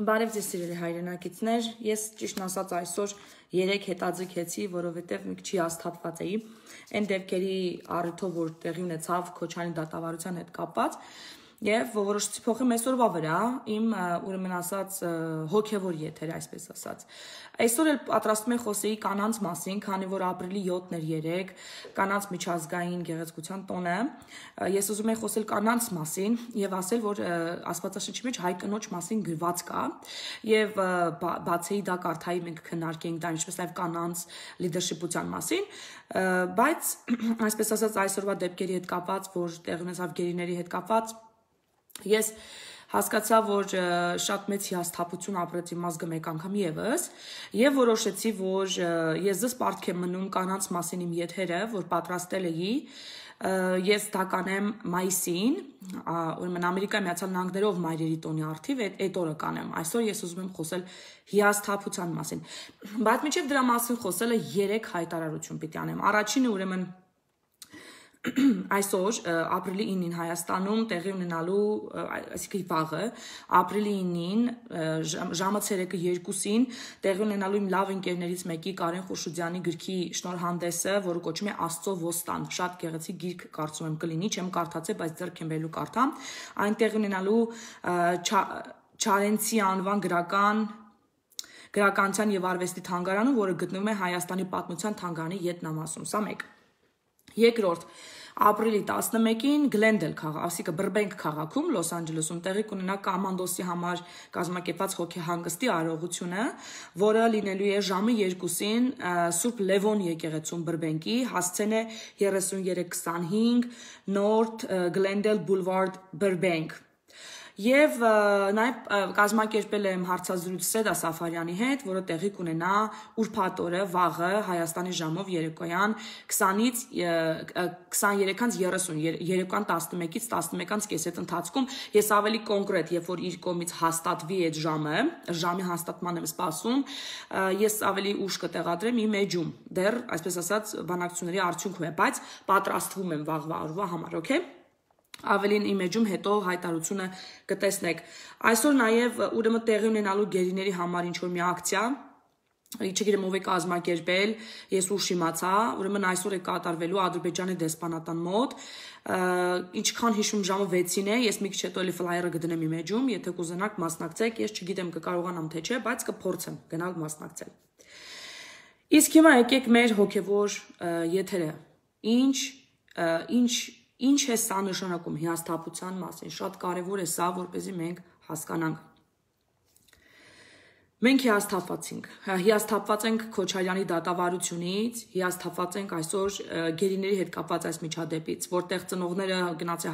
Բարև ձեզ սիրելի հայրենակիցներ, ես ճիշտն ասած այսօր 3 հետաձգեցի, որովհետև մի քիչ հիասթափված էի այն դեպքերի առիթով, որ տեղի ունեցավ Քոչարյանի դատավարության հետ կապված, եւ որոշեցի փոխեմ այսօրվա վրա իմ ուրեմն ասած հոգեվոր եթերը, այսպես ասած։ Այսօր էլ պատրաստում եմ խոսեի կանանց մասին, քանի որ ապրիլի 7-ն էր 3, կանանց միջազգային գեղեցկության տոնը։ Ես ուզում եմ խոսել կանանց մասին եւ ասել, որ Աստվածաշնչի մեջ հայ կնոջ մասին գրված կա եւ բացեի դա կարդայի մենք քննարկենք դա ինչպես նաեւ կանանց լիդերշիպության մասին, բայց այսպես ասած այսօրվա դեպքերի հետ կապված, որ տեղ ունեցավ գերիների հետ կապված, ես հասկացա, որ շատ մեծ հիասթափություն ապրեցի մազգը մեկ անգամ եւս եւ որոշեցի, որ ես դες պարտք եմ մնում կանանց մասին իմ եթերը, որ պատրաստել էի, ես դա կանեմ մայիսին, ուրեմն Ամերիկայի Միացյալ Նահանգներով մայրերի տոնի առթիվ այդ օրը կանեմ։ Այսօր ես ուզում եմ խոսել հիասթափության մասին, բայց մինչեւ դրա մասին խոսելը 3 հայտարարություն պիտի անեմ։ Առաջինը ուրեմն այսօր ապրիլի 9-ին Հայաստանում տեղի ունենալու, այսինքն վաղը, ապրիլի 9-ին ժամը 2-ին տեղի ունենալու իմ լավ ընկերներից մեկի Կարեն Խուրշուդյանի գրքի շնորհանդեսը, որը կոչվում է Աստծո ոստան, շատ գեղեցիկ գիրք կարծում եմ կլինի, չեմ կարդացել, բայց ձեռք եմ բերելու կարդամ, այնտեղ ունենալու Չարենցի անվան գրականության եւ արվեստի թանգարանում, որը գտնվում է Հայաստանի պատմության թանգարանի ետնամասում, սա մեկ։ Երկրորդ, ապրիլի 11-ին Գլենդել քաղաք, ասիկա Բրբենք քաղաքում, Լոս Անջելեսում տեղի կունենա Կամանդոսի համար կազմակերպված հոգեհանգստի արարողությունը, որը լինելու է ժամը 2-ին Սուրբ Լևոն եկեղեցում Բրբենկի, հասցեն է 3325 North Glendale Boulevard Burbank։ Եվ նաև կազմակերպել եմ հարցազրույց Սեդա Սաֆարյանի հետ, որը տեղի կունենա ուրբաթ օրը վաղը Հայաստանի ժամով երեկոյան 20-ից 23:30, երեկոյան 11-ից 11:30 ընթացքում ես ավելի կոնկրետ, երբ որ իր կողմից հաստատվի այդ ժամի հաստատման եմ սպասում, ես ավելի ուշ կտեղադրեմ իմ էջում, դեռ այսպես ասած բանակցությունների արդյունքում է, բայց պատրաստվում եմ վաղվա օրվա համար, օքեյ։ Ավելին իմ էջում հետո հայտարարությունը կտեսնեք։ Այսօր նաև ուրեմն տեղի ունենալու գերիների համար ինչ-որ մի ակցիա, չգիտեմ ով է կազմակերպել, ես ուշ իմացա, ուրեմն այսօր է կատարվելու Ադրբեջանի դեսպանատան մոտ, ինչքան հիշում ժամը 6-ին է, ես մի քիչ հետո էլի ֆլայերը կդնեմ իմ էջում, եթե կուզենաք մասնակցեք, ես չգիտեմ կկարողանամ թե չէ, բայց կփորձեմ գնալ մասնակցել։ Իսկ հիմա եկեք մեր հոգևոր եթերը, Ինչ է սա նշանակում հիասթափության մասին, շատ կարևոր է սա, որպեսզի մենք հասկանանք։ Մենք հիասթափված ենք Քոչարյանի դատավարությունից, հիասթափված ենք այսօր գերիների հետ կապված այս միջադեպից, որտեղ ծնողները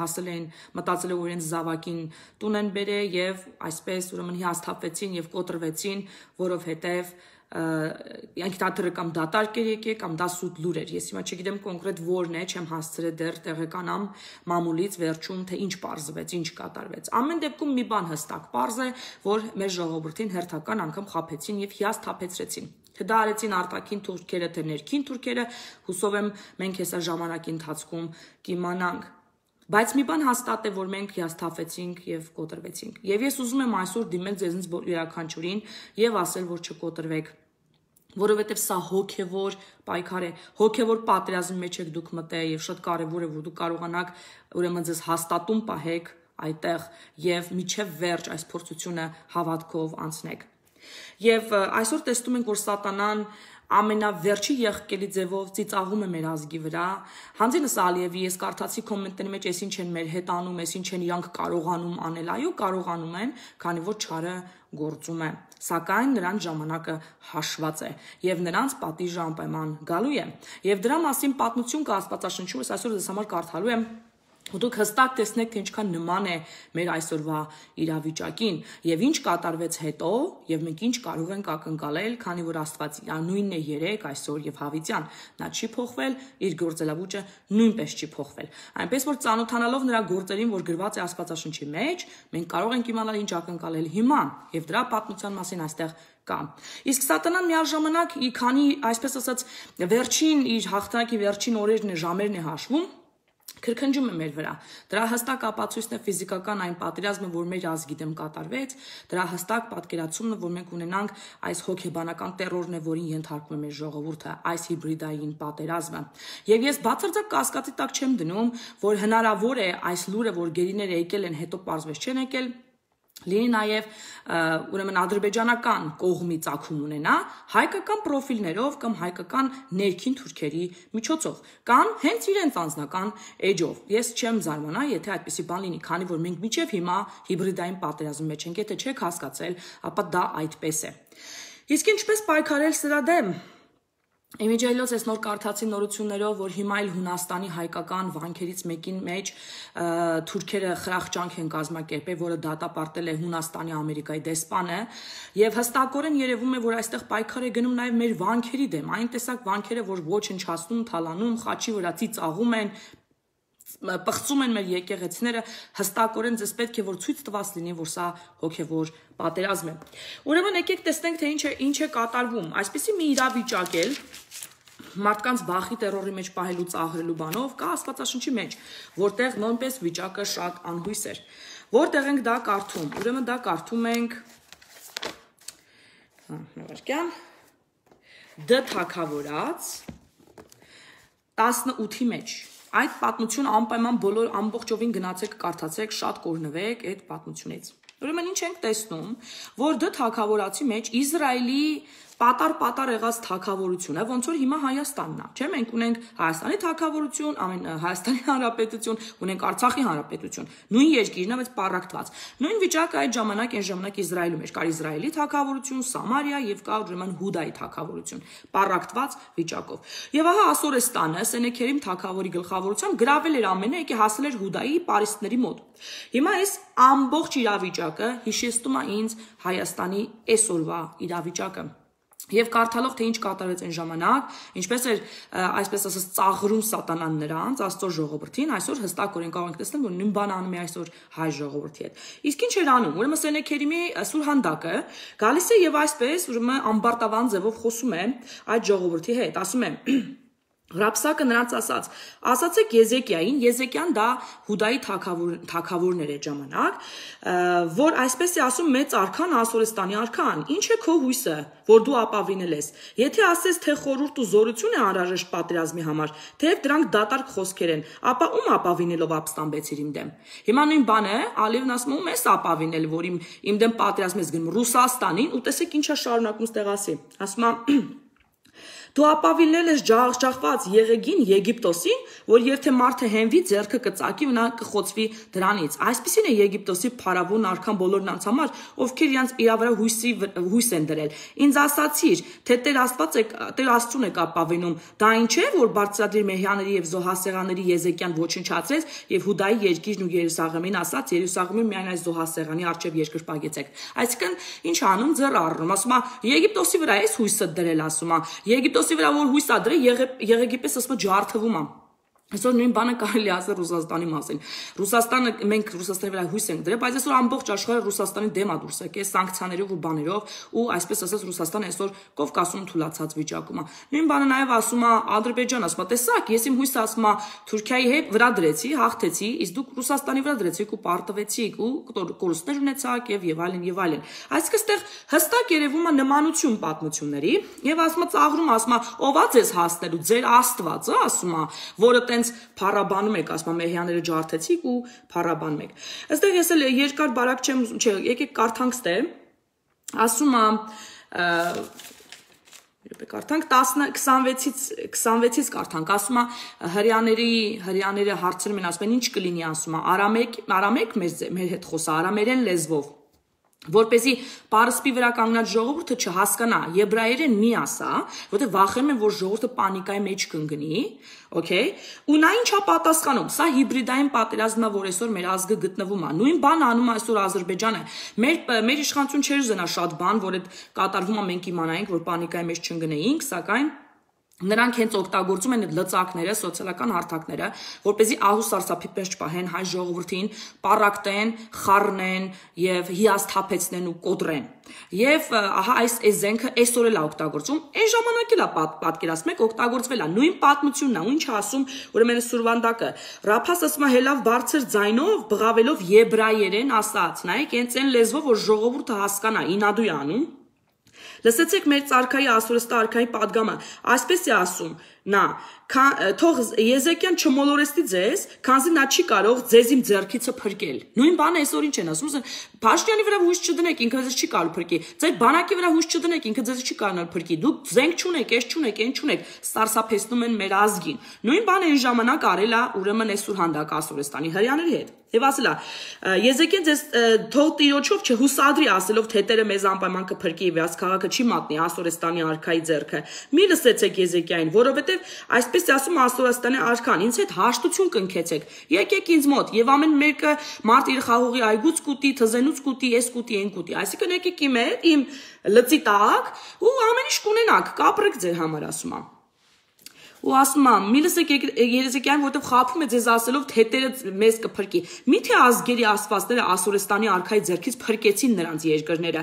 հասել էին, մտածել որ իրենց զավակին տուն են բերել եւ այսպես ուրեմն հիասթափվեցին եւ կոտրվեցին, որովհետեւ Անկիտաթրը կամ դատարկ էր եկել կամ դա սուտ լուր էր, ես հիմա չգիտեմ կոնկրետ որն է, չեմ հասցրել դեռ տեղեկանամ մամուլից վերջում, թե ինչ պարզվեց, ինչ կատարվեց։ Ամեն դեպքում մի բան հստակ պարզ է, որ մեր ժողովրդին հերթական անգամ խաբեցին եւ հիասթափեցրեցին։ Թե դա արեցին արտաքին թուրքերը, թե ներքին թուրքերը, հուսով եմ մենք հեսա ժամանակի ընթացքում կիմանանք։ Բայց մի բան հաստատ է, որ մենք հիասթափվեցինք եւ կոտրվեցինք։ Եվ ես ուզում եմ այսօր դիմել ձեզնից յուրաքանչյուրին եւ ասել, որ չկոտրվեք, որովհետեւ սա հոգեվոր պայքար է, հոգեվոր պատերազմի մեջ եք դուք մտել եւ շատ կարեւոր է, որ դուք կարողանաք ուրեմն ձեզ հաստատում պահեք այդտեղ եւ միջև վերջ այս փորձությունը հավատքով անցնեք։ Եվ այսօր տեսնում ենք, որ սատանան ամենավերջի եղկելի ձևով ծիծաղում է մեր ազգի վրա։ Հանձինս Ալիևի ես կարդացի կոմենտների մեջ, ես ինչ են մեր հետ անում, ես ինչ են իրանք կարողանում անել, այո, կարողանում են, քանի որ չարը գործում է։ Սակայն նրանց ժամանակը հաշված է եւ նրանց պատիժը անպայման գալու է։ Եւ դրա մասին պատմություն կա Աստվածաշնչում, ես այսօր ձեզ համար կարդալու եմ Դուք հստակ տեսնեք, թե ինչքան նման է մեր այսօրվա իրավիճակին եւ ինչ կատարվեց հետո եւ մենք ինչ կարող ենք ակնկալել, քանի որ Աստված նույնն է երեք, այսօր եւ հավիտյան, նա չի փոխվել, իր գործելավուճը նույնպես չի փոխվել։ Այնպես որ ծանոթանալով նրա գործերին, որ գրված է Աստվածաշնչի մեջ, մենք կարող ենք իմանալ ինչ ակնկալել հիմա եւ դրա պատմության մասին այստեղ կա։ Իսկ սատանան միաժամանակ քանի այսպես ասած վերջին իր հաղթանակի վերջին օրերն է, ժամերն է հաշվում, Քրքնջում է մեր վրա։ Դրա հստակ ապացույցն է ֆիզիկական այն պատերազմը, որ մեր ազգի դեմ կատարվեց, դրա հստակ պատկերացումն է, որ մենք ունենանք այս հոգեբանական տերորն է, որին ենթարկվում է մեր ժողովուրդը, այս հիբրիդային պատերազմը։ Եվ ես բացարձակ կասկածի տակ չեմ դնում, որ հնարավոր է այս լուրը, որ գերիները եկել են, հետո պարզվեց չեն եկել, լինի նաև ուրեմն ադրբեջանական կողմի ծագում ունենա հայկական պրոֆիլներով կամ հայկական ներքին թուրքերի միջոցով կամ հենց իրենց անձնական էջով։ Ես չեմ զարմանա, եթե այդպիսի բան լինի, քանի որ մենք մինչև հիմա հիբրիդային պատերազմի մեջ ենք, եթե չեք հասկացել, ապա դա այդպես է։ Իսկ ինչպես պայքարել սրա դեմ։ Իմիջիայլոց ես նոր կարդացի նորություններով, որ հիմա էլ Հունաստանի հայկական վանքերից մեկին մեջ թուրքերը խրախճանք են կազմակերպել, որը դատապարտել է Հունաստանի Ամերիկայի դեսպանը, եւ հստակորեն երևում է, որ այստեղ պայքար է գնում նաեւ մեր վանքերի դեմ, այն տեսակ վանքերը, որ ոչնչացնում, թալանում, խաչի վրա ծիծաղում են, պղծում են մեր եկեղեցիները, հստակորեն ձեզ պետք է որ ցույց տված լինի, որ սա հոգևոր պատերազմ է։ Ուրեմն եկեք տեսնենք, թե ինչ է կատարվում։ Այսպիսի մի իրավիճակ էլ մարդկանց վախի տերորի մեջ պահելու ծաղրելու բանով կա Աստվածաշնչի մեջ, որտեղ նույնպես վիճակը շատ անհույս էր։ Որտեղ ենք դա կարդում։ Ուրեմն դա կարդում ենք Դ թագավորաց 18-ի մեջ։ Այդ պատմություն անպայման բոլոր ամբողջովին գնացեք, կարդացեք, շատ կօրհնվեք այդ պատմությունից։ Ուրեմն ինչ ենք տեսնում, որ Դ թագավորացի մեջ Իսրայելի պատար եղած թագավորությունը, ոնց որ հիմա Հայաստանն է, չէ՞, մենք ունենք Հայաստանի թագավորություն, Հայաստանի Հանրապետություն, ունենք Արցախի Հանրապետություն, նույն երկիրն է, բայց պառակտված։ Նույն վիճակը այդ ժամանակ Իսրայելում էր, կար Իսրայելի թագավորություն, Սամարիա եւ կա ուրեմն Հուդայի թագավորություն, պառակտված վիճակով։ Եվ ահա Ասորեստանը Սենեքերիմ թագավորի գլխավորությամբ գրավել էր ամենը, եկե հասել էր Հուդայի պարիսպների մոտ։ Հիմա այս ամբողջ իրավիճակը հիշեցնում է ինձ Հայաստանի այսօրվա իրավիճակը։ Եվ կարդալով թե ինչ կատարվեց այն ժամանակ, ինչպես էր այսպես ասած ծաղրում սատանան նրանց, Աստծո ժողովրդին, այսօր հստակորեն կարող ենք տեսնել, որ նույն բանը անում է այսօր հայ ժողովրդի հետ։ Իսկ ինչ էր անում։ Ուրեմն Սենեքերիմի սուրհանդակը գալիս է եւ այսպես ուրեմն ամբարտավան ձևով խոսում է այդ ժողովրդի հետ, ասում է. Ռաբսակը նրանց ասացեք Եզեկիային, Եզեկիան դա Հուդայի թագավորն էր այդ ժամանակ, որ այսպես է ասում մեծ արքան Ասորեստանի արքան, ինչ է քո հույսը, որ դու ապավինել ես, եթե ասես թե խորհուրդ ու զորություն է անհրաժեշտ պատերազմի համար, թեև դրանք դատարկ խոսքեր են, ապա ում ապավինելով ապստամբեցիր իմ դեմ։ Հիմա նույն բանը Ալիևն ասում ում ես ապավինել, որ իմ դեմ պատերազմ ես գնում Ռուսաստանին, ու տեսեք ինչա շարունակում ստեղ ասի, ասում է Դու ապավինել ես ջախջախված Եղեգին Եգիպտոսին, որ եթե մարդը հենվի, ձեռքը կծակի ու նա կխոցվի դրանից։ Այսպիսին է Եգիպտոսի փարավոն արքան բոլոր նրանց համար, ովքեր իրենց իրա վրա հույս են դրել։ Ինձ ասացիր, թե Տեր Աստծուն եք ապավինում, դա ինչ է, որ բարձրադիր Մեհյանների եւ զոհասեղանների Եզեկիան ոչնչացրեց եւ Հուդայի երկիրն ու Երուսաղեմին ասաց, Երուսաղեմին միայն այս զոհասեղանի առջև երկրպագեցեք։ Այսինքն ինչ անում ձեռ առնում, ասում է Եգիպտոսի վրա էս հույսը դրել, ասում է Եգիպտոսի վրա որ հույս ա դրել, Եղեգիպտես ասում է ջարդվում է։ Այսօր նույն բանը կարելի ասել Ռուսաստանի մասին։ Մենք Ռուսաստանի վրա հույս ենք դրել, բայց այսօր ամբողջ աշխարհը Ռուսաստանի դեմ է դուրս եկել սանկցիաներով ու բաներով, ու այսպես ասած Ռուսաստանը այսօր Կովկասում թուլացած վիճակում է։ Նույն բանը նաև ասում է Ադրբեջանը, ասում է, տեսակ, ես իմ հույսը ասում է Թուրքիայի հետ վրա դրեցի, հաղթեցի, իսկ դուք Ռուսաստանի վրա դրեցիք ու պարտվեցիք ու կորուստներ ունեցաք եւ այլն եւ այլն։ Այսինքն այստեղ հստակ երևում է նմանություն պատմությունների եւ ասում է ծաղրում, ասում է ով է ձեզ հասնելու, ձեր Աստվածը, ասում է, որը տենց փառաբանում եք, ասում Մեհյաները ջարդեցիք ու փառաբանում եք։ Այստեղ ես էլ երկար բարակ չեմ, չէ, եկեք կարդանք ստե։ Ասում է կարդանք 26-ից կարդանք, ասում է հрьяաները հարցնում են, ասում են ինչ կլինի, ասում է արամեկ մեր հետ խոսա, արամերեն լեզվով որպեսզի պարսպի վրա կանգնած ժողովուրդը չհասկանա, եբրայերեն մի ասա, որտեղ վախենում են, որ ժողովուրդը պանիկայի մեջ կընկնի, okay, ու նա ինչա պատասխանում, սա հիբրիդային պատերազմն է, որ այսօր մեր ազգը գտնվում է, նույն բանը անում է այսօր Ադրբեջանը, մեր իշխանություն չէր ուզենա շատ բան, որ այդ կատարվում է մենք իմանայինք, որ պանիկայի մեջ չընկնեինք, սակայն Նրանք հենց օգտագործում են լծակները, սոցիալական հարթակները, որպեսզի ահու սարսափի պես չպահեն հայ ժողովրդին, պարակտեն, խառնեն եւ հիասթափեցնեն ու կոտրեն։ Եվ ահա այս զենքը այսօր էլ է օգտագործում, այն ժամանակ էլ է պատկերացնում եք օգտագործվել է նույն պատմությունն է, ու ինչ ասում, ուրեմն Սուրվանդակը, Ռափաս ասում է հելավ բարձր ձայնով, բղավելով եբրայերեն ասած, նայեք, հենց այն լեզվով, որ ժողովուրդը հասկանա, ինադու է անում։ Լսեցեք մեր царքայի ասորստա արքայի падգամը, այսպես է ասում, նա, թող Եզեկիան չմոլորեցնի ձեզ, քանզի նա չի կարող ձեզ իմ ձեռքիցը փրկել։ Նույն բանը այսօր ինչ են ասում, Փաշինյանի վրա հույս չդնեք, ինքը ձեզ չի կարող փրկի։ Ձեր բանակի վրա հույս չդնեք, ինքը ձեզ չի կարող փրկի։ Դուք զենք չունեք, էս չունեք, այն չունեք, սարսափեցնում են մեր ազգին։ Նույն բանը այն ժամանակ արել է ուրեմն այսօր հանդակ ասորստանի հрьяաների հետ։ Եվ ասել է, Եզեկիան ձեզ թող տիրոջով չհուսադրի ասելով թետերը մեզ անպայման կփրկի եւ այս քաղաքը չի մատնի ասորստանի արքայի ձեռքը։ Մի լսեցեք Եզեկիային, որովհետեւ այսպես է ասում ասորստանի արքան, ինձ հետ հաշտություն կնքեցեք։ Եկեք ինձ մոտ եւ ամեն մեկը մարդ իր խաղողի այգուց կուտի, թզենուց կուտի, ես կուտի, այն կուտի։ Այսինքն եկեք իմ հետ, իմ լծի տակ ու ամեն ինչ կունենաք, կապրեք ձեր համար ասում եմ։ Ու ասում եմ, մի լսեք Եզեկիային, որտեղ խաբում է ձեզ ասելով թետերը մեզ կփրկի։ Միթե ազգերի աստվածները ասորստանի արքայի ձեռքից փրկեցին նրանց երկրները։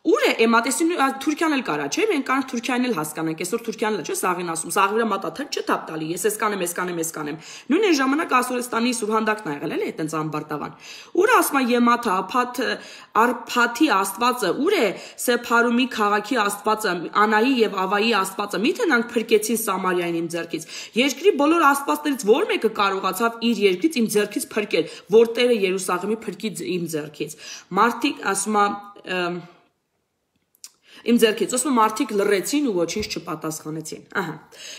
Ուր է էմատեսին Թուրքիան էլ կարա, չէ՞, մենք կանք Թուրքիան էլ հասկանանք, այսօր Թուրքիան էլ չէ, սաղին ասում, սաղի վրա մատաթել չէ թափ տալի, ես էս կանեմ, էս կանեմ, էս կանեմ։ Նույն այն ժամանակ ասորստանի Սուրհանդակն ա եղել էլի այտենց ամբարտավան։ Ուր ասում է Եմաթա, Արփաթի աստվածը, ուր է Սեփարումի քաղաքի աստվածը, Անայի եւ Ավայի աստվածը, միթե նրանք փրկեցին Սամարիային իմ ձեռքից։ Երկրի բոլոր աստվածներից ո՞ր մեկը կարողացավ իր երկրից իմ ձեռքից փրկել, որ Տերը Երուսաղեմի փրկի իմ ձեռքից։ Մարդիկ ասում է Իմ ձեռքից, ասում մարդիկ լռեցին ու ոչինչ չպատասխանեցին։ Ահա։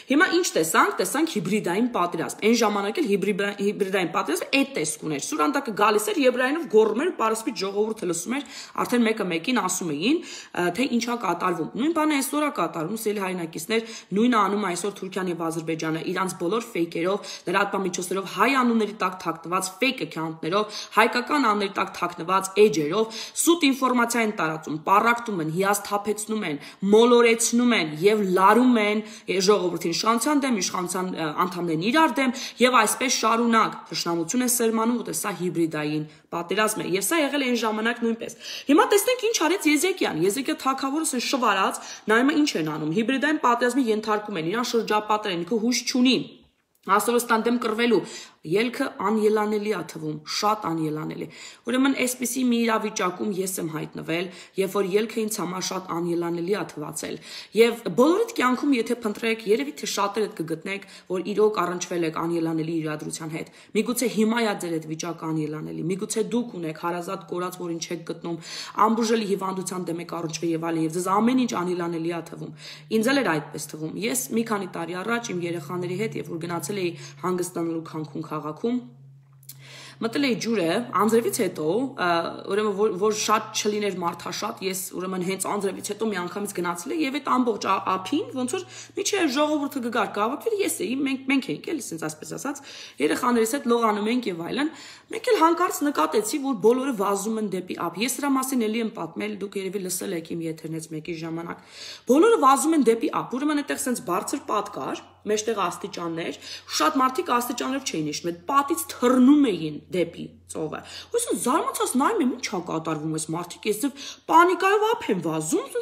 Հիմա ինչ տեսանք, տեսանք հիբրիդային պատերազմ։ Այն ժամանակ էլ հիբրիդային պատերազմը այդ տեսք ուներ։ Սուրանդակը գալիս էր եբրայերով գոռում էր, պարսպից ժողովուրդը լսում էր, արդեն մեկը մեկին ասում էին, թե ինչա կատարվում։ Նույն բանը այսօր է կատարվում, սիրելի հայրենակիցներ, նույնը անում է այսօր Թուրքիան եւ Ադրբեջանը, իրանց բոլոր ֆեյքերով, լրատվամիջոցներով, հայ անունների տակ թաքնված ֆեյք account-ներով, հայկական անունների տակ թաքնված էջերով, սուտ ինֆորմացիա են տարածում, պարակտում են, հիասթափեցնում են, մոլորեցնում են եւ լարում են ժողովրդին իշխանության դեմ, իշխանության անդամներին իրար դեմ եւ այսպես շարունակ թշնամություն է սերմանում, որտեղ սա հիբրիդային պատերազմ է եւ սա եղել է այն ժամանակ նույնպես։ Հիմա տեսնենք ինչ արեց Եզեկիան։ Եզեկիա թագավորը ասեն շվարած, նայում է ինչ են անում։ Հիբրիդային պատերազմի ենթարկում են, իրան շրջապատել են, ինքը հույս չունի ասորստան դեմ կռվելու ելքը անելանելի է թվում, շատ անելանելի։ Ուրեմն այսպիսի մի իրավիճակում ես եմ հայտնվել, երբ որ ելքը ինձ համար շատ անելանելի է թվացել։ Եվ բոլորիդ կյանքում եթե փնտրեք, երևի թե շատերդ կգտնեք, որ իրոք առնչվել եք անելանելի իրադրության հետ։ Միգուցե հիմա է ձեր այդ վիճակը անելանելի, միգուցե դուք ունեք հարազատ կորած, որին չեք գտնում, ամբուժելի հիվանդության դեմ եք առնչվել եւ այլն, եւ ձեզ ամեն ինչ անելանելի է թվում։ Ինձ էլ էր այդպես թվում։ Ես մի քանի տարի առաջ իմ երեխաների հետ, երբ որ գնացել էի հանգստանալու Քանքուն քաղաքում մտել էի ջուրը անձրևից հետո ուրեմն որ շատ չլիներ մարդաշատ ես ուրեմն հենց անձրևից հետո մի անգամից գնացել եմ եւ այդ ամբողջ ափին ոնց որ միջի ժողովուրդը գար կավակել ես էի մենք էինք էլի ասենց ասպես ասած երեխաներիս հետ լողանում ենք եւ այլն մենք էլ հանկարծ նկատեցի որ բոլորը վազում են դեպի ափ ես դրա մասին էլի եմ պատմել դուք երևի լսել եք իմ եթերից մեկի ժամանակ բոլորը վազում են դեպի ափ ուրեմն այդտեղ ասենց բարձր պատ կար մեջտեղ աստիճաններ շատ մարդիկ աստիճաններով չէին իջնում այդ պատից թռնում էին դեպի ծովը։ Ոսն զարմացած նայում եմ ինչա կատարվում էս մարդիկ, ես ձև պանիկայով ափ եմ վազում,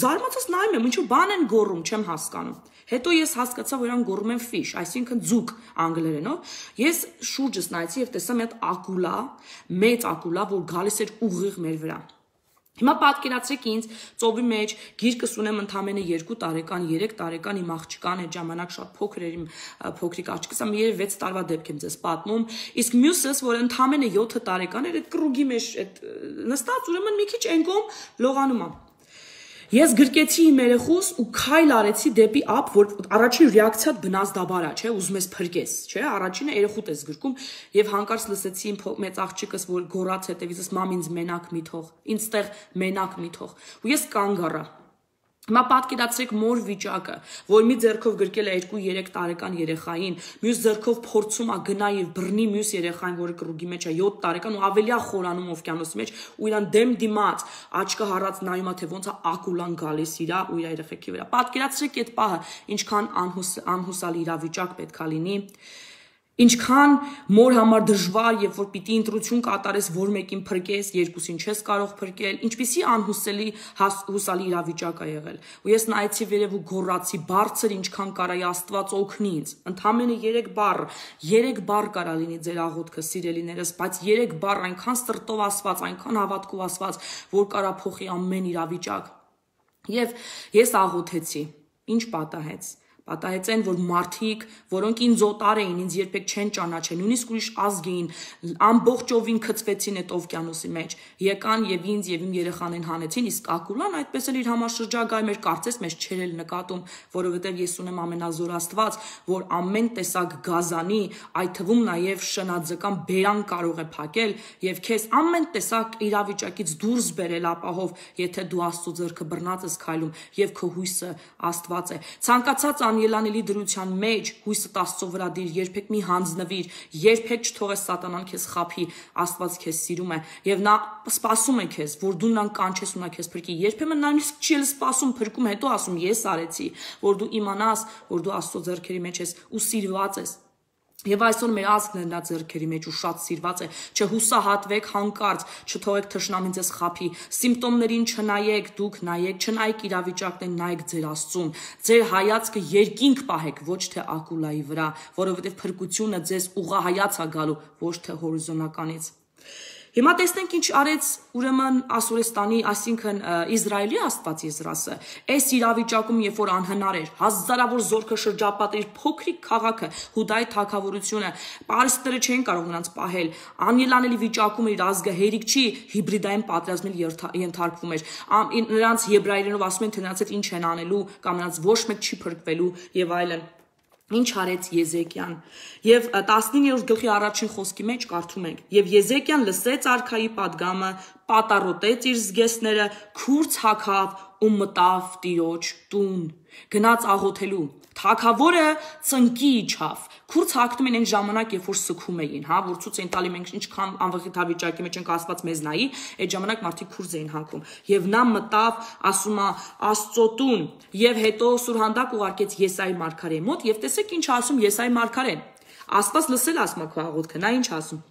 զարմացած նայում եմ ինչու բան են գոռում, չեմ հասկանում։ Հետո ես հասկացա, որ իրան գոռում են fish, այսինքն ձուկ անգլերենով։ Ես շուրջս նայեցի եւ տեսա մի հատ ակուլա, մեծ ակուլա, որ գալիս էր ուղիղ մեր վրա։ Հիմա պատկերացրեք ինձ ծովի մեջ գիրկս ունեմ ընդամենը 2 տարեկան, 3 տարեկան իմ աղջկան այդ ժամանակ շատ փոքր էր իմ փոքրիկ աղջկս, ամ 6 տարվա դեպք եմ ձեզ պատմում, իսկ մյուսս, որ ընդամենը 7 տարեկան էր, այդ կրուգի մեջ այդ նստած ուրեմն մի քիչ ենկոմ լողանում ա։ Ես գրկեցի իմ երեխուս ու քայլ արեցի դեպի ափ, որ առաջին ռեակցիան բնազդաբար է, չէ, ուզում ես փրկես, չէ, առաջինը երեխուդ ես գրկում եւ հանկարծ լսեցի իմ մեծ աղջիկս, որ գոռաց հետևից, մամ ինձ մենակ մի թող, ինձ տեղ մենակ մի թող։ Ու ես կանգ առա։ Հիմա պատկերացրեք մոր վիճակը, որ մի ձեռքով գրկել է 2-3 տարեկան երեխային, մյուս ձեռքով փորձում է գնա եւ բռնի մյուս երեխային, որը կռուգի մեջ է 7 տարեկան ու ավելի է խորանում օվկիանոսի մեջ ու իրան դեմ դիմաց, աչքը հառած նայում է թե ոնց է ակուլան գալիս իրա ու իր երեխեքի վրա։ Պատկերացրեք այդ պահը, ինչքան անհուսալի իրավիճակ պետք է լինի։ Ինչքան մոր համար դժվար, երբ որ պիտի ընտրություն կատարես, որ մեկին փրկես, երկուսին չես կարող փրկել, ինչպիսի անհուսալի հուսալի իրավիճակ է եղել։ Ու ես նայեցի վերև ու գոռացի, բարձր ինչքան կարայի Աստված օգնի ինձ։ Ընդամենը 3 բառ կարա լինի ձեր աղոթքը, սիրելիներս, բայց 3 բառ այնքան սրտով ասված, այնքան հավատքով ասված, որ կարա փոխի ամեն իրավիճակ։ Եվ ես աղոթեցի, ինչ պատահեց։ Պատահեց այն, որ մարդիկ, որոնք ինձ օտար էին, ինձ երբեք չեն ճանաչել, նույնիսկ ուրիշ ազգ էին, ամբողջովին գցվեցին այդ օվկիանոսի մեջ, եկան եւ ինձ եւ իմ երեխաներին հանեցին, իսկ Ակուլան այդպես էլ իր համար շրջագայում էր, կարծես մեզ չէր էլ նկատում, որովհետեւ ես ունեմ ամենազոր Աստված, որ ամեն տեսակ գազանի, այդ թվում նաեւ շնաձկան բերան կարող է փակել եւ քեզ ամեն տեսակ իրավիճակից դուրս բերել ապահով, եթե դու Աստծո ձեռքը բռնած ես քայլում եւ քո հույսը Աստված է։ Ցանկացած անելանելի դրության մեջ հույսը Աստծո վրա դիր, երբեք մի հանձնվիր, երբեք չթողես սատանան քեզ խաբի, Աստված քեզ սիրում է եւ նա սպասում է քեզ, որ դու նրան կանչես ու նա քեզ փրկի։ Երբեմն նույնիսկ չի էլ սպասում, փրկում, հետո ասում ես արեցի, որ դու իմանաս, որ դու Աստծո ձեռքերի մեջ ես ու սիրված ես։ Եվ այսօր մեր ազգն է նա ձեռքերի մեջ ու շատ սիրված է, չհուսահատվեք հանկարծ, չթողեք թշնամին ձեզ խաբի, սիմպտոմներին չնայեք, դուք նայեք, չնայեք իրավիճակներին, նայեք ձեր Աստծուն, ձեր հայացքը երկինք պահեք, ոչ թե Ակուլայի վրա, որովհետև փրկությունը ձեզ ուղղահայաց է գալու, ոչ թե հորիզոնականից։ Հիմա տեսնենք ինչ արեց ուրեմն Ասորեստանի, այսինքն Իսրայելի Աստված Եզրասը, այս իրավիճակում, երբ որ անհնար էր, հազարավոր զորքը շրջապատել իր փոքրիկ քաղաքը, Հուդայի թագավորությունը, պարիսպները չէին կարող նրանց պահել, անելանելի վիճակում իր ազգը հերիք չի հիբրիդային պատերազմին ենթարկվում էր, նրանց եբրայերենով ասում են, թե նրանց հետ ինչ են անելու, կամ նրանց ոչ մեկ չի փրկվելու եւ այլն։ Ինչ արեց Եզեկիան։ Եվ 19-րդ գլխի առաջին խոսքի մեջ կարդում ենք. Եվ Եզեկիան լսեց արքայի падգամը, պատառոտեց իր զգեստները, քուրձ հագավ ու մտավ Տիրոջ տուն, գնաց աղոթելու։ Թագավորը ծնկի իջավ, քուրձ հագնում են այն ժամանակ, երբ որ սգում էին, հա, որ ցույց են տալի մենք ինչքան անվղիթավիճակի մեջ ենք Աստված մեզ նայի, այդ ժամանակ մարդիկ քուրձ էին հագում։ Եվ նա մտավ, ասում է, Աստծո տուն, եւ հետո Սուրհանդակ ուղարկեց Եսայի մարգարեի մոտ, եւ տեսեք ինչ ասում Եսայի մարգարեն։ Աստված լսել ասում է քո աղոթքը, նա ինչ ասում։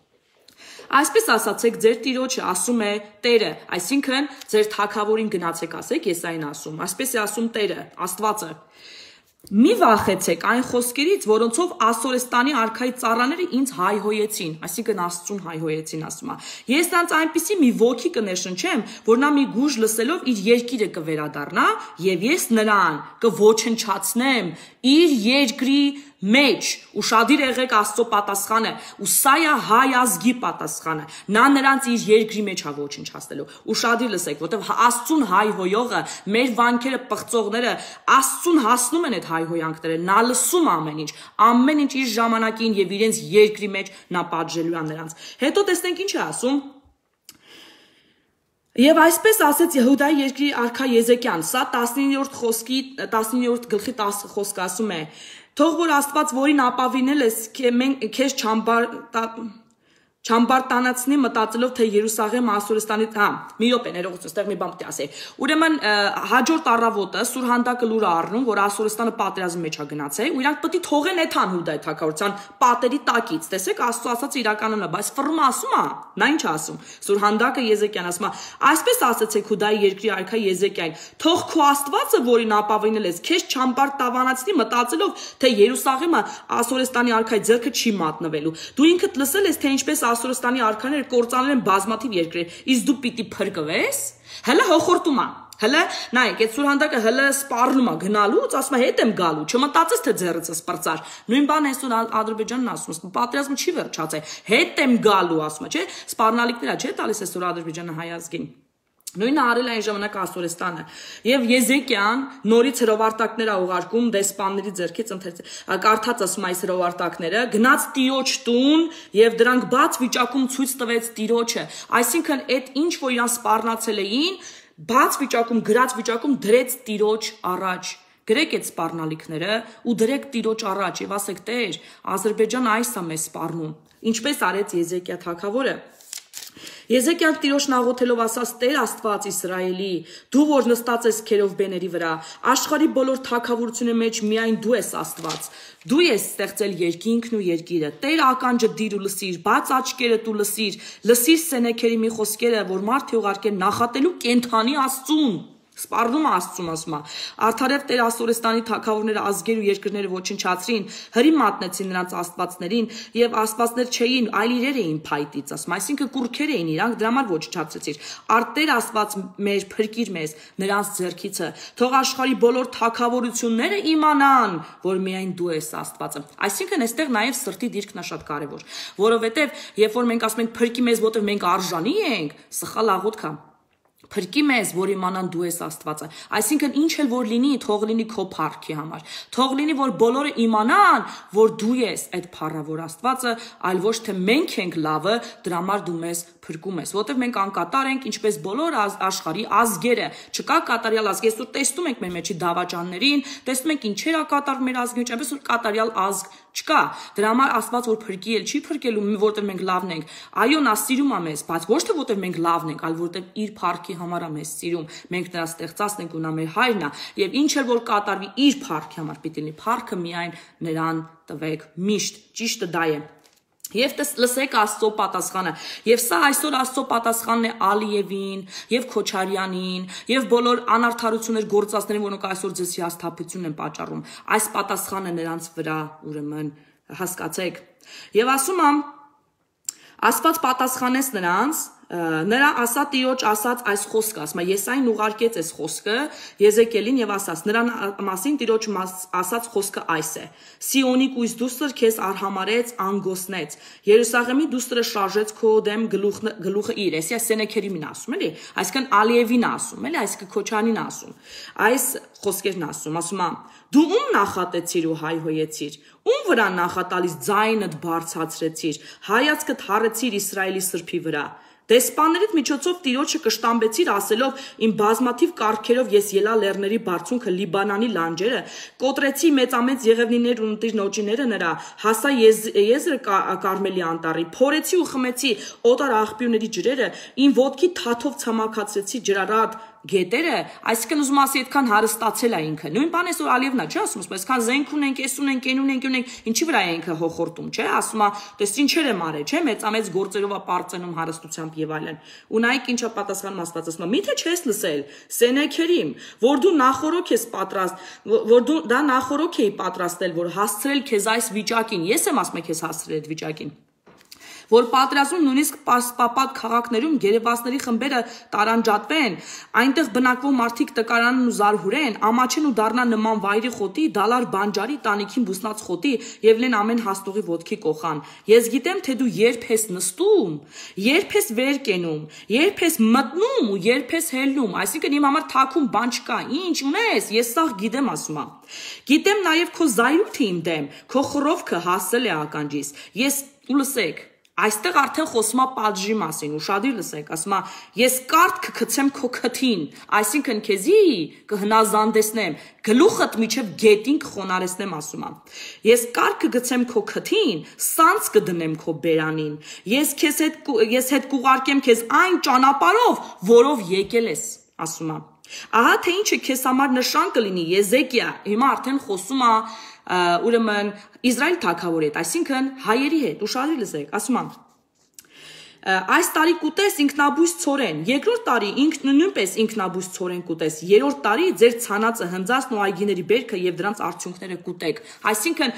Այսպես ասացեք ձեր Տիրոջը, ասում է Տերը, այսինքն ձեր թագավորին գնացեք ասեք, Եսային ասում, այսպես է ասում Տերը, Աստվածը։ Մի վախեցեք այն խոսքերից, որոնցով Ասորեստանի արքայի ծառաները ինձ հայհոյեցին, այսինքն Աստծուն հայհոյեցին, ասում է։ Ես նրանց այնպիսի մի ոգի կներշնչեմ, որ նա մի գուժ լսելով իր երկիրը կվերադառնա, եւ ես նրան կոչնչացնեմ իր երկրի մեջ, ուշադիր եղեք Աստծո պատասխանը, ու սա է հայ ազգի պատասխանը, նա նրանց իր երկրի մեջ է ոչնչացնելու, ուշադիր լսեք, որտեղ Աստծուն հայհոյողը, մեր վանքերը պղծողները Աստծուն հասնում են այդ հայհոյանքները, նա լսում ամեն ինչ իր ժամանակին եւ իրենց երկրի մեջ նա պատժելու է նրանց։ Հետո տեսնենք ինչ է ասում։ Եվ այսպես ասեց Եհուդայի երկրի արքա Եզեկիան, սա 19-րդ գլխի 10 խոսքը ասում է. Թող որ Աստված, որին ապավինել ես, քեզ չամբարտանացնի մտածելով, թե Երուսաղեմը Ասորեստանից, մի րոպե, ներողություն, այստեղ մի բան պետք է ասել։ Ուրեմն հաջորդ առավոտը Սուրհանդակը լուրը առնում, որ Ասորեստանը պատերազմի մեջ է գնացել, ու իրանք պետք է թողեն Էթան Հուդայի թագավորության պատերի տակից։ Տեսեք, Աստծո ասած իրականն է, բայց ֆռմը ասում է, նա ինչ ասում։ Սուրհանդակը Եզեկիան ասում է. Այսպես ասացեք Հուդայի երկրի արքա Եզեկիային, թող քո Աստվածը, որին ապավինել ես, քեզ չամբարտավանացնի մտածելով, թե Երուսաղեմը Ասորեստանի արքայի ձեռքը չի մատնվելու։ Դու ինքդ լսել ես, թե ինչպես Ասորեստանի արքաները կործանել են բազմաթիվ երկրներ, իսկ դու պիտի փրկվես։ Հələ հոխորտում է։ Հələ նայեք, այդ Սուրհանդակը հələ սպառնում է գնալուց, ասում է հետ եմ գալու, չմտածես թե ձեռս սպրծար։ Նույն բանն այսօր Ադրբեջանն ասում է, պատերազմը չի վերջացել, հետ եմ գալու, ասում է, չէ՞, սպառնալիքները չէ՞ տալիս այսօր Ադրբեջանը հայ ազգին։ Նույնը արել այն ժամանակ Ասորեստանը եւ Եզեկիան նորից հրովարտակներ ա ուղարկում դեսպանների ձեռքից կարդաց ասում այս հրովարտակները գնաց Տիրոջ տուն եւ դրանք բաց վիճակում ցույց տվեց Տիրոջը այսինքն այդ ինչ որ իրան սպառնացել էին բաց վիճակում, գրած վիճակում դրեց տիրոջ առաջ։ Գրեք այդ սպառնալիքները ու դրեք տիրոջ առաջ եւ ասեք Տեր, Ադրբեջանը այս է մեզ սպառնում։ Ինչպես արեց Եզեկիա թագավորը։ Եզեկիան տիրոջն աղոթելով ասաց Տեր Աստված Իսրայելի, դու որ նստած ես քերովբեների վրա, աշխարհի բոլոր թագավորությունների մեջ միայն դու ես Աստված։ Դու ես ստեղծել երկինքն ու երկիրը։ Տեր ականջը դիր ու լսիր, բաց աչքերդ ու լսիր Սենեքերի մի խոսքերը, որ մարդ ուղարկել նախատելու կենթանի Աստծուն։ Սպառնում Աստծուն ասում է։ Արդարև Տեր Ասորեստանի թագավորները ազգեր ու երկրները ոչնչացրին, հրի մատնեցին նրանց աստվածներին եւ աստվածներ չէին, այլ իրեր էին փայտից, ասում, այսինքն կուրքեր էին իրանք, դրա համար ոչնչացրեցիր։ Արտեր Աստված մեր փրկիր մեզ նրանց ձեռքիցը։ Թող աշխարհի բոլոր թագավորությունները իմանան, որ միայն դու ես Աստվածը։ Այսինքն այստեղ նաեւ սրտի դիրքն է շատ կարեւոր, որովհետեւ երբ որ մենք ասում ենք փրկի մեզ, որտեղ մենք արժանի ենք, սխալ աղոթք է։ Փրկի մեզ, որ իմանան դու ես Աստվածը։ Այսինքն ինչ էլ որ լինի, թող լինի քո փառքի համար։ Թող լինի, որ բոլորը իմանան, որ դու ես այդ փառավոր Աստվածը, այլ ոչ թե մենք ենք լավը, դրա համար դու մեզ փրկում ես։ Որտեղ մենք անկատար ենք, ինչպես բոլոր աշխարհի ազգերը։ Չկա կատարյալ ազգ։ Այսօր տեսնում ենք մեր մեջի դավաճաններին, տեսնում ենք ինչեր է կատարվում մեր ազգի մեջ, այնպես որ կատարյալ ազգ չկա։ Դրա համար Աստված որ փրկի էլ չի փրկելու, որտեղ մենք լավն ենք։ Այո, նա սիրում է մեզ, բայց ոչ թե որտեղ մենք լավն ենք, այլ որտեղ իր փառքի համար է մեզ սիրում։ Մենք նրա ստեղծածն ենք ու նա մեր հայրն է, եւ ինչ էլ որ կատարվի իր փառքի համար պիտի լինի։ Փառքը միայն նրան տվեք միշտ։ Ճիշտը դա է։ Եվ լսեք Աստծո պատասխանը։ Եվ սա այսօր Աստծո պատասխանն է Ալիևին, եւ Քոչարյանին, եւ բոլոր անարդարություններ գործածներին, որոնք այսօր ձեզ հիասթափություն են պատճառում։ Այս պատասխանը նրանց վրա ուրեմն հասկացեք։ Եվ ասում եմ, Աստված պատասխանեց նրանց, նրա ասա Տիրոջ ասած այս խոսքը, ասում է Եսային ուղարկեց այս խոսքը Եզեկիելին եւ ասաց նրան մասին Տիրոջ ասած խոսքը այս է. Սիոնի կույս դուստր քեզ արհամարեց, անգոսնեց, Երուսաղեմի դուստրը շարժեց քո դեմ գլուխը իր, էսի Սենեքերին ասում էլի, այսինքն Ալիևին ասում, էլի, այսինքն Քոչանին ասում, այս խոսքերն ասում է դու ում նախատեցիր ու հայհոյեցիր, ում վրա նախատալիս ձայնդ բարձրացրեցիր, հայացքդ հառեցիր Իսրայելի սրբի վրա։ Դեսպաններիդ միջոցով Տիրոջը կշտամբեցիր ասելով իմ բազմաթիվ կարգերով ես ելա լեռների բարձունքը Լիբանանի լանջերը, կոտրեցի մեծամեծ եղևնիներ ու ընտիր նոճիները նրա, հասա եզրը Կարմելի անտառի, փորեցի ու խմեցի օտար աղբյուրների ջրերը, իմ ոտքի թաթով ցամաքացրեցի ջրարատ գետերը, այսինքն ուզում ասի այդքան հարստացել է ինքը։ Նույն բանը այսօր Ալիևն է, չէ՞ ասում, այսքան զենք ունենք, էս ունենք, այն ունենք, ինչի վրա է ինքը հոխորտում, չէ՞, ասում է, տես ինչեր եմ արել, չէ՞, մեծամեծ գործերով է պարծենում հարստությամբ եւ այլն։ Ու նայեք ինչա պատասխանում Աստված, ասում է, միթե չես լսել Սենեքերիմ, որ դու նախորոք ես պատրաստ, որ դու դա նախորոք էի պատրաստել, որ հասցրել քեզ այս վիճակին, ես եմ ասում քեզ հասցրել այդ վիճակին։ Որ պատրաստում նույնիսկ պապատ քաղաքներում գերեվասների խմբերը տարանջատվեն, այնտեղ բնակվող մարդիկ տկարանն ու զարհուրեն, ամաչեն ու դառնան նման վայրի խոտի, դալար բանջարի, տանիքին բուսնած խոտի եւ լեն ամեն հաստողի ոտքի կոխան։ Ես գիտեմ, թե դու երբ ես նստում, երբ ես վեր կենում, երբ ես մտնում ու երբ ես հելնում, այսինքն իմ համար թաքուն բան չկա, ինչ ունես, ես սաղ գիտեմ, ասում եմ։ Գիտեմ նաեւ քո զայրույթը իմ դեմ, քո խռովքը հասել է ականջիս։ Ես ու լսեք Այստեղ արդեն խոսում է պատժի մասին, ուշադիր լսեք, ասում է ես կարդ կգցեմ քո քթին, այսինքն քեզի կհնազանդեսնեմ, գլուխդ միջև գետին կխոնարեսնեմ, ասում է։ Ես կարդ կգցեմ քո քթին, սանց կդնեմ քո բերանին, ես հետ կուղարկեմ քեզ այն ճանապարհով, որով եկել ես, ասում է։ Ահա թե ինչը քեզ համար նշան կլինի Եզեկիա, հիմա արդեն խոսում է ուրեմն Իսրայել թագավորի հետ, այսինքն հայերի հետ, ուշադիր լսեք, ասում եմ այս տարի կուտես ինքնաբույս ցորեն, երկրորդ տարի նույնպես ինքնաբույս ցորեն կուտես, երրորդ տարի ձեր ցանածը հնձածն ու այգիների բերքը եւ դրանց արդյունքները կուտեք, այսինքն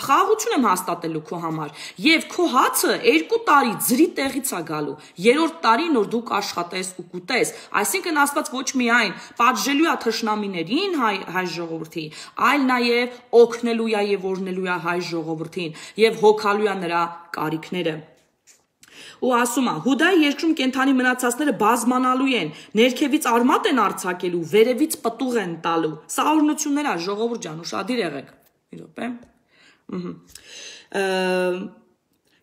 խաղաղություն եմ հաստատելու քո համար եւ քո հացը 2 տարի ձրի տեղից է գալու, երրորդ տարին որ դու կաշխատես ու կուտես, այսինքն Աստված ոչ միայն պատժելու է թշնամիներին հայ ժողովրդի, այլ նաեւ օգնելու է եւ օրհնելու է հայ ժողովրդին եւ հոգալու է նրա կարիքները։ Ու ասում է Հուդայի երկրում կենթանի մնացածները բազմանալու են, ներքևից արմատ են արձակելու, վերևից պտուղ են տալու։ Սա օրհնություններ է, ժողովուրդ ջան, ուշադիր եղեք։ Մի րոպե։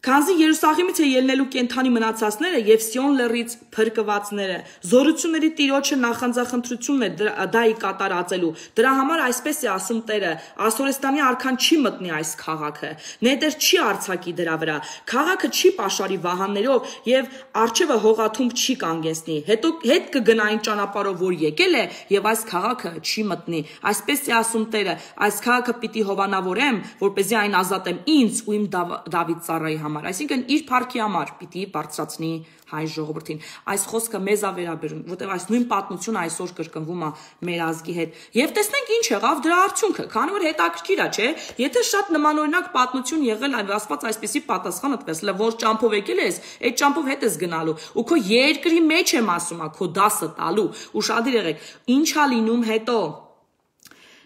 Քանզի Երուսաղեմից է ելնելու կենթանի մնացածները եւ Սիոն լեռից փրկվածները, զորությունների Տիրոջը նախանձախնդրությունն է դայի կատարածելու։ Դրա համար այսպես է ասում Տերը. Ասորեստանի արքան չի մտնի այս քաղաքը, նետեր չի արձակի դրա վրա, քաղաքը չի պաշարի վահաններով եւ արջևը հողաթումբ չի կանգնեցնի։ Հետո հետ կգնա այն ճանապարհով, որ եկել է, եւ այս քաղաքը չի մտնի։ Այսպես է ասում Տերը. այս քաղաքը պիտի հովանավորեմ, որպեսզի այն ազատեմ ինձ ու իմ Դավիթ ծառայի համար, այսինքն իր փառքի համար պիտի բարձրացնի հայ ժողովրդին։ Այս խոսքը մեզ է վերաբերում, որտեղ այս նույն պատմությունը այսօր կրկնվում է մեր ազգի հետ։ Եվ տեսնենք ինչ եղավ դրա արդյունքը, քանի որ հետաքրքիր է, չէ՞։ Եթե շատ նմանօրինակ պատմություն եղել, Աստված այսպեսի պատասխան տվեց, որ ճամփով եկել ես, այդ ճամփով հետ ես գնալու, ու քո երկրի մեջ եմ ասում, քո դասը տալու։ Ուշադիր եղեք, ինչ է լինում հետո։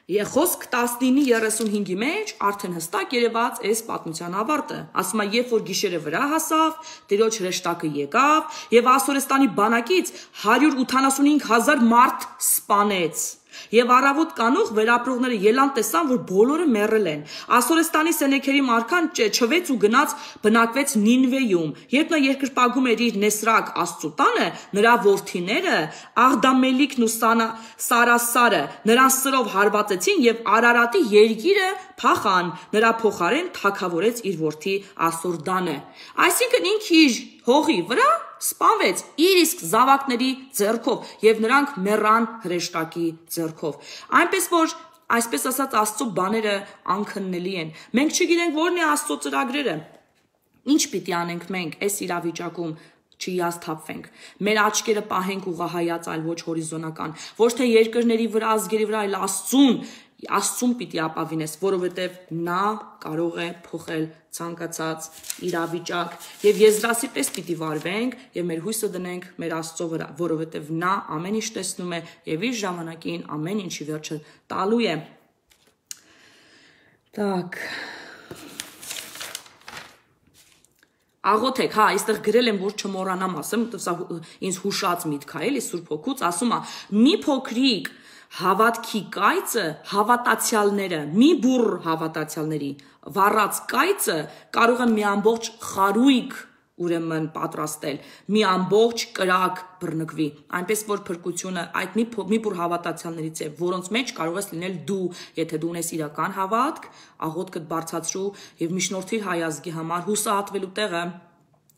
Խոսք 19:35-ի մեջ արդեն հստակ երևաց այս պատմության ավարտը։ Ասում է, երբ որ գիշերը վրա հասավ, Տիրոջ հրեշտակը եկավ եւ Ասորեստանի բանակից 185,000 մարդ սպանեց։ Եվ առավոտ կանուխ վերապրողները ելան տեսան, որ բոլորը մեռել են։ Ասորեստանի Սենեքերի մարքան չվեց ու գնաց բնակվեց Նինվեյում։ Երբ նա երկրպագում էր իր Նեսրակ Աստծու տանը, նրա որդիները Աղդամելիքն ու Սարասարը նրան սրով հարվածեցին եւ Արարատի երկիրը փախան, նրա փոխարեն թագավորեց իր որդի Ասորդանը։ Այսինքն ինքը իր հողի վրա սպանվեց իր իսկ զավակների ձեռքով եւ նրանք մեռան հրեշտակի ձեռքով։ Այնպես որ այսպես ասած Աստծո բաները անքննելի են։ Մենք չգիտենք որն է Աստծո ծրագրերը։ Ինչ պիտի անենք մենք այս իրավիճակում չհիասթափվենք։ Մեր աչքերը պահենք ուղղահայաց, այլ ոչ հորիզոնական, ոչ թե երկրների վրա, ազգերի վրա, այլ Աստծուն պիտի ապավինես, որովհետև նա կարող է փոխել ցանկացած իրավիճակ եւ Եզրասի պես պիտի վարվենք եւ մեր հույսը դնենք մեր Աստծո վրա, որովհետև նա ամեն ինչ տեսնում է եւ իր ժամանակին ամեն ինչի վերջը տալու է։ Так Աղոթեք, հա, այստեղ գրել եմ, որ չմոռանամ ասեմ, սա ինձ հուշած միտք է, էլի Սուրբ Հոգուց, ասում է՝ մի փոքրիկ հավատքի կայծը հավատացյալները, մի բուռ հավատացյալների վառած կայծը կարող է մի ամբողջ խարույկ ուրեմն պատրաստել, մի ամբողջ կրակ բռնկվի, այնպես որ փրկությունը այդ մի բուռ հավատացյալներից է, որոնց մեջ կարող ես լինել դու, եթե դու ունես իրական հավատք, աղոթքդ բարձրացրու եւ միջնորդիր հայ ազգի համար հուսահատվելու տեղը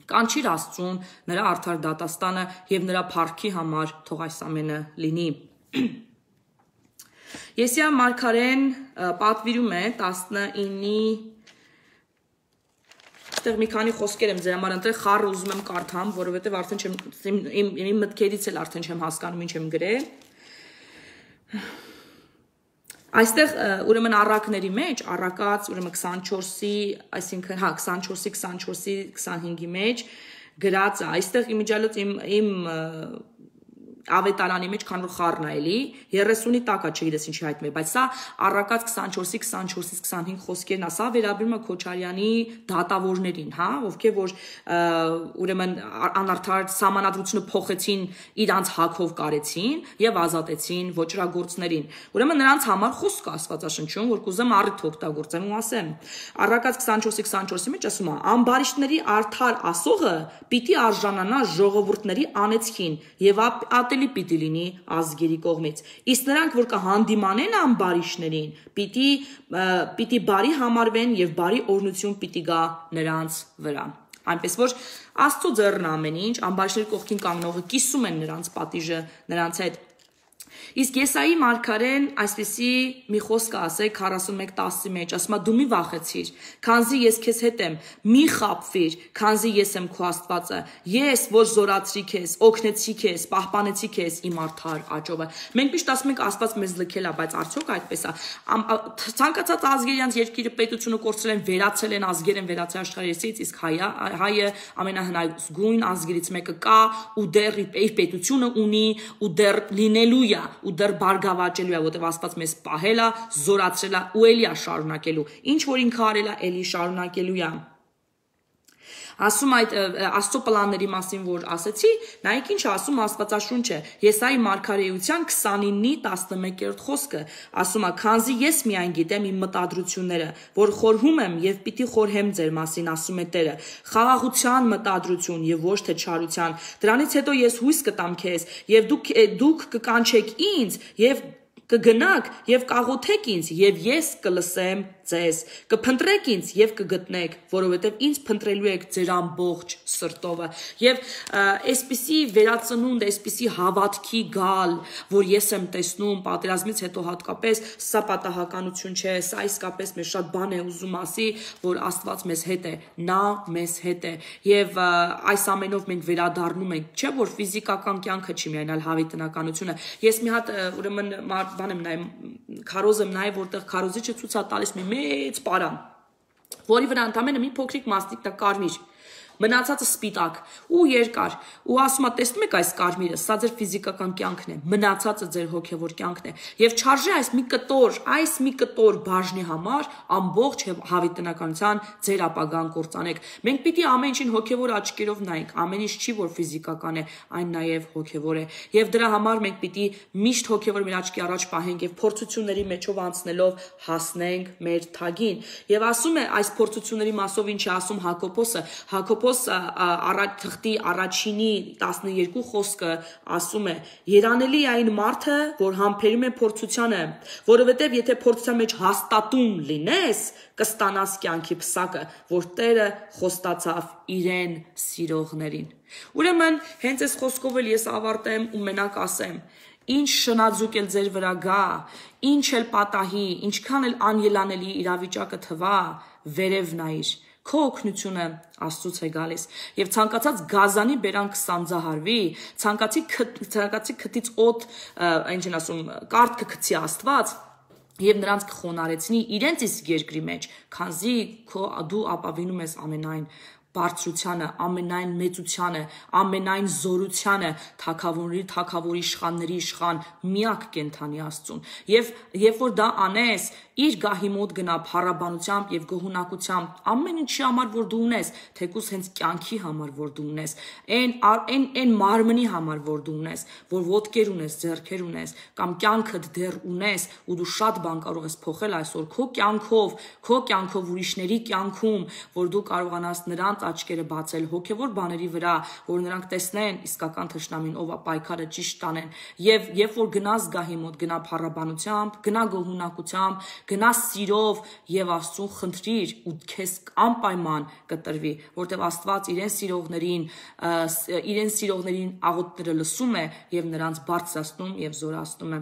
կանչիր Աստծուն, նրա արդար դատաստանը եւ նրա փառքի համար թող այս ամենը լինի։ Եսիա մարգարեն պատվիրում է 19-ի Այստեղ մի քանի խոսքեր եմ ձեր համար ընտրել, խառը ուզում եմ կարդամ, որովհետև արդեն չեմ իմ մտքերից էլ արդեն չեմ հասկանում ինչ եմ գրել։ Այստեղ ուրեմն առակների մեջ, առակած ուրեմն 24-ի, այսինքն հա 24-ի 25-ի մեջ գրած է։ Այստեղ իմիջիալոց իմ ավետարանի մեջ քան որ խառն է էլի 30-ի տակա չգիտես ինչի հայտնել, բայց սա առակած 24-ի 24-ից 25 խոսքերն է, սա վերաբերում է Քոչարյանի դատավորներին, հա, ովքեր որ ուրեմն անարդար սահմանադրությունը փոխեցին, իրանց հակով կարեցին եւ ազատեցին ոչրագործներին։ Ուրեմն նրանց համար խոսք Աստվածաշնչում, որ կուզեմ առիթ օգտագործեմ ու ասեմ։ Առակած 24-ի 24-ի մեջ ասում է. ամբարիշտների արդար ասողը պիտի արժանանա ժողովուրդների անեծքին եւ պիտի լինի ազգերի կողմից, իսկ նրանք, որ կհանդիմանեն ամբարիշներին, պիտի բարի համարվեն եւ բարի օրհնություն պիտի գա նրանց վրա։ Այնպես որ Աստծո ձեռն ամեն ինչ, ամբարիշտների կողքին կանգնողը կիսում են նրանց պատիժը նրանց հետ։ Իսկ Եսայի մարգարեն այսպեսի մի խոսք ասեք 41:10-ի մեջ, ասում է դու մի վախեցիր, քանզի ես քեզ հետ եմ, մի խաբվիր, քանզի ես եմ քո Աստվածը, ես որ զորացրի քեզ, օգնեցի քեզ, պահպանեցի քեզ իմ արդար աճովը։ Մենք միշտ ասում ենք Աստված մեզ լքել է, բայց արդյոք այդպես է։ Ցանկացած ազգերյանց երկիրը պետությունը կորցրել են, վերացել են, ազգեր են վերացել աշխարհից, իսկ հայը ամենահնազգույն ազգերից մեկը կա ու դեռ իր պետությունը ունի ու դեռ լինելու է ու դեռ բարգավաճելու է, որտեղ Աստված մեզ պահել է, զորացրել է ու էլի է շարունակելու։ Ինչ որ ինքը արել է, էլի շարունակելու է։ Ասում այդ Աստծո պլանների մասին որ ասեցի, նայեք ինչ ասում Աստվածաշունչը։ Եսայի մարգարեության 29:11 խոսքը ասում է. «Քանզի ես միայն գիտեմ իմ մտադրությունները, որ խորհում եմ եւ պիտի խորհեմ ձեր մասին», ասում է Տերը, «խաղաղության մտադրություն եւ ոչ թե չարության։ Դրանից հետո ես հույս կտամ քեզ եւ դուք կկանչեք ինձ եւ կգնաք եւ կաղոթեք ինձ եւ ես կլսեմ ձեզ, կփնտրեք ինձ եւ կգտնեք, որովհետեւ ինձ փնտրելու եք ձեր ամբողջ սրտովը»։ Եվ այսպիսի վերածնունդ, այսպիսի հավատքի գալ, որ ես եմ տեսնում պատերազմից հետո հատկապես, սա պատահականություն չէ, սա իսկապես մեզ շատ բան է ուզում ասի, որ Աստված մեզ հետ է, նա մեզ հետ է եւ այս ամենով մենք վերադառնում ենք, չէ՞ որ ֆիզիկական կյանքը չի միայն այլ հավիտենականությունը։ Ես մի հատ ուրեմն բան եմ նայում, քարոզ եմ նայ, որտեղ քարոզիչը ցույց է տալիս մի մեծ պարան, որի վրա ընդամենը մի փոքրիկ մասնիկն է կարմիր, մնացածը սպիտակ ու երկար, ու ասում է տեսնում եք այս կարմիրը, սա ձեր ֆիզիկական կյանքն է, մնացածը ձեր հոգևոր կյանքն է, եւ չարժե այս մի կտոր բաժնի համար ամբողջ հավիտենականության ձեր ապագան կործանեք։ Մենք պիտի ամեն ինչին հոգևոր աչքերով նայենք, ամեն ինչ չի որ ֆիզիկական է, այն նաեւ հոգևոր է, եւ դրա համար մենք պիտի միշտ հոգևոր մեր աչքի առաջ պահենք եւ փորձությունների մեջով անցնելով հասնենք մեր թագին։ Եվ ասում է այս փորձությունների մասով ինչ է ասում Հակոբոս թղթի առաջինի 12 խոսքը ասում է. «Երանելի է այն մարդը, որ համբերում է փորձությանը, որովհետև եթե փորձության մեջ հաստատուն լինես, կստանաս կյանքի փսակը, որ Տերը խոստացավ իրեն սիրողներին»։ Ուրեմն հենց այս խոսքով էլ ես ավարտեմ ու մենակ ասեմ. ինչ շնաձուկ էլ ձեր վրա գա, ինչ էլ պատահի, ինչքան էլ անելանելի իրավիճակը թվա, վերև նայիր, քո օգնությունը Աստծուց է գալիս եւ ցանկացած գազանի բերան կսանձահարվի, ցանկացի քթից օդ, ինչ են ասում, կարդ կգցի Աստված եւ նրանց կխոնարեցնի իրենց իսկ երկրի մեջ, քանզի դու ապավինում ես ամենայն բարձրությանը, ամենայն մեծությանը, ամենայն զորությանը, թագավորի իշխանների իշխան միակ կենթանի Աստծուն։ Եվ երբ որ դա անես, իր գահի մոտ գնա փառաբանությամբ եւ գոհունակությամբ, ամեն ինչի համար որ դու ունես, թեկուզ հենց կյանքի համար որ դու ունես, այն մարմնի համար որ դու ունես, որ ոտքեր ունես, ձեռքեր ունես, կամ կյանքդ դեռ ունես, ու դու շատ բան կարող ես փոխել այսօր քո կյանքով ուրիշների կյանքում, որ դու կարողանաս նրանց աչքերը բացել հոգևոր բաների վրա, որ նրանք տեսնեն իսկական թշնամին ով է պայքարը ճիշտ տանեն, եւ երբ որ գնաս գահի մոտ, գնա փառաբանությամբ, գնա գոհունակությամբ, գնա սիրով եւ Աստծուն խնդրիր ու քեզ անպայման կտրվի, որտեւ Աստված իրեն սիրողներին աղոթները լսում է եւ նրանց բարձրացնում եւ զորացնում է։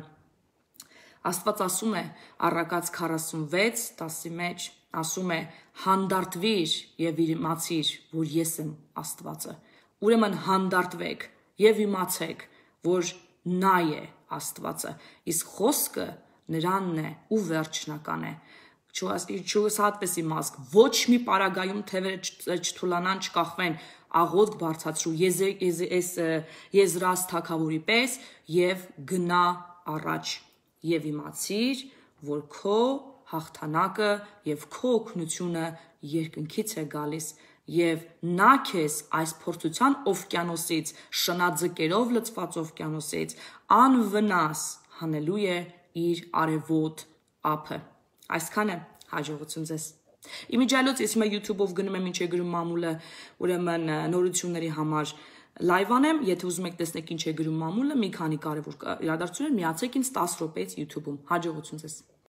Աստված ասում է Առակաց 46:10-ի մեջ, ասում է. հանդարտվիր եւ իմացիր, որ ես եմ Աստվածը։ Ուրեմն հանդարտվեք եւ իմացեք, որ նա է Աստվածը, իսկ խոսքը նրանն է ու վերջնական է։ Չհուսահատվես իմաստ, ոչ մի պարագայում թևերը չթուլանան, չկախվեն, աղոթք բարձրացրու Եզրաս թագավորի պես եւ գնա առաջ եւ իմացիր, որ քո հաղթանակը եւ քո օգնությունը երկնքից է գալիս եւ նա քեզ այս փորձության օվկիանոսից, շնաձկերով լցված օվկիանոսից անվնաս հանելու է իր արևոտ ափը։ Այսքան է, հաջողություն ձեզ։ Իմիջիայլոց ես հիմա YouTube-ով գնում եմ ինչ է գրում մամուլը, ուրեմն նորությունների համար լայվ անեմ, եթե ուզում եք տեսնեք ինչ է գրում մամուլը, մի քանի կարևոր իրադարձություններ, միացեք ինձ 10 րոպեից YouTube-ում։ Հաջողություն ձեզ։